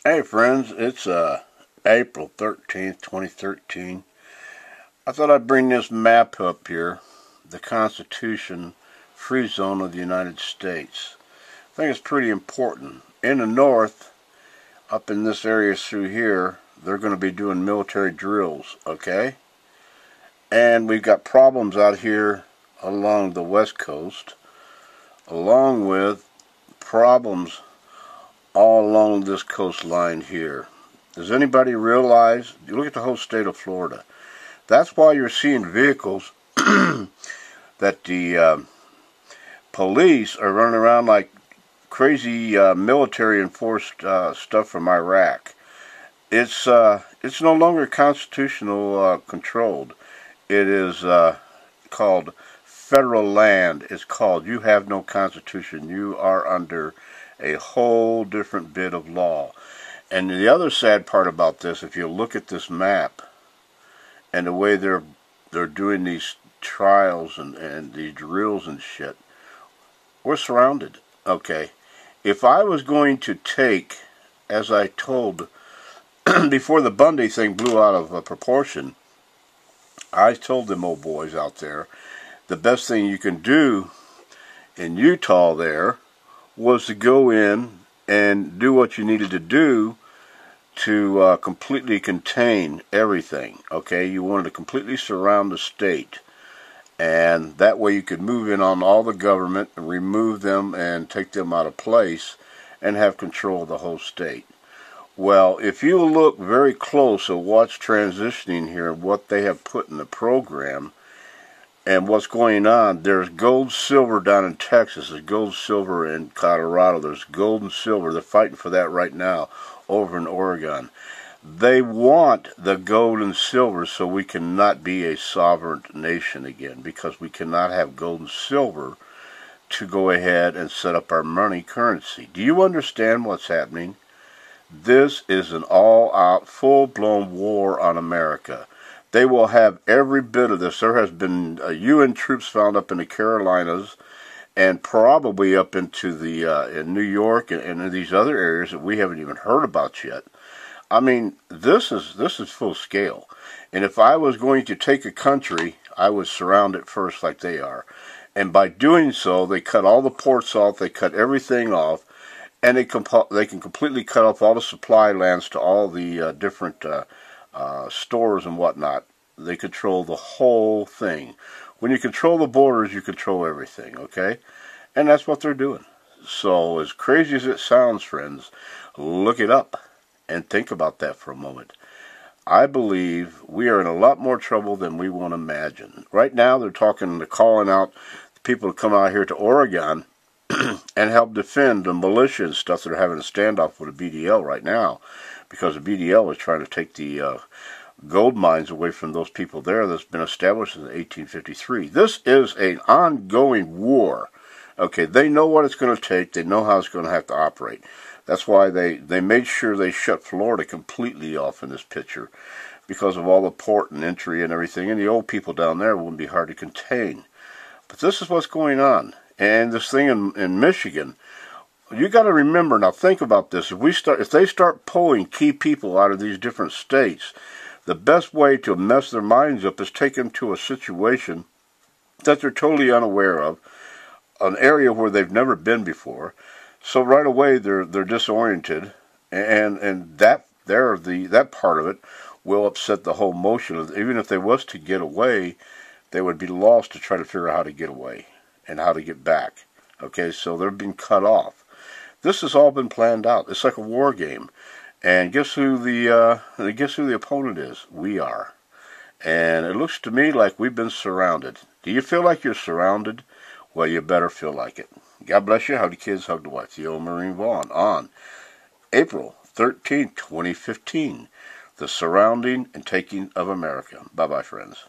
Hey friends, it's April 13th, 2013. I thought I'd bring this map up here, the Constitution Free Zone of the United States. I think it's pretty important. In the north, up in this area through here, they're going to be doing military drills, okay? And we've got problems out here along the west coast, along with problems all along this coastline here. Does anybody realize, you look at the whole state of Florida, that's why you're seeing vehicles that the police are running around like crazy military enforced stuff from Iraq. It's no longer constitutional controlled. It is called federal land. It's called you have no constitution. You are under a whole different bit of law. And the other sad part about this, if you look at this map and the way they're doing these trials and these drills and shit, we're surrounded. Okay, if I was going to take, as I told before the Bundy thing blew out of proportion, I told them old boys out there, the best thing you can do in Utah there was to go in and do what you needed to do to completely contain everything. Okay, you wanted to completely surround the state, and that way you could move in on all the government and remove them and take them out of place and have control of the whole state. Well, if you look very close at what's transitioning here, what they have put in the program, and what's going on, there's gold, silver down in Texas, there's gold, silver in Colorado, there's gold and silver, they're fighting for that right now over in Oregon. They want the gold and silver so we cannot be a sovereign nation again, because we cannot have gold and silver to go ahead and set up our money currency. Do you understand what's happening? This is an all-out, full-blown war on America. They will have every bit of this. There has been UN troops found up in the Carolinas and probably up into the in New York and in these other areas that we haven't even heard about yet. I mean, this is full scale. And if I was going to take a country, I would surround it first like they are. And by doing so, they cut all the ports off, they cut everything off, and they can completely cut off all the supply lands to all the different stores and whatnot. They control the whole thing. When you control the borders, you control everything, okay? And that's what they're doing. So as crazy as it sounds, friends, look it up and think about that for a moment. I believe we are in a lot more trouble than we want to imagine. Right now, they're calling out people to come out here to Oregon and help defend the militia and stuff that are having a standoff with the BDL right now, because the BDL is trying to take the gold mines away from those people there that's been established in 1853. This is an ongoing war. Okay, they know what it's going to take. They know how it's going to have to operate. That's why they made sure they shut Florida completely off in this picture, because of all the port and entry and everything. And the old people down there wouldn't be hard to contain. But this is what's going on. And this thing in Michigan, you got to remember, now think about this, if they start pulling key people out of these different states, the best way to mess their minds up is take them to a situation that they're totally unaware of, an area where they've never been before. So right away they're disoriented, and that part of it will upset the whole motion of, even if they was to get away, they would be lost to try to figure out how to get away and how to get back. Okay, so they're being cut off. This has all been planned out. It's like a war game. And guess who the opponent is? We are. And it looks to me like we've been surrounded. Do you feel like you're surrounded? Well, you better feel like it. God bless you. Howdy kids, hug the wife. The old Marine Vaughn on April 13, 2015. The surrounding and taking of America. Bye-bye, friends.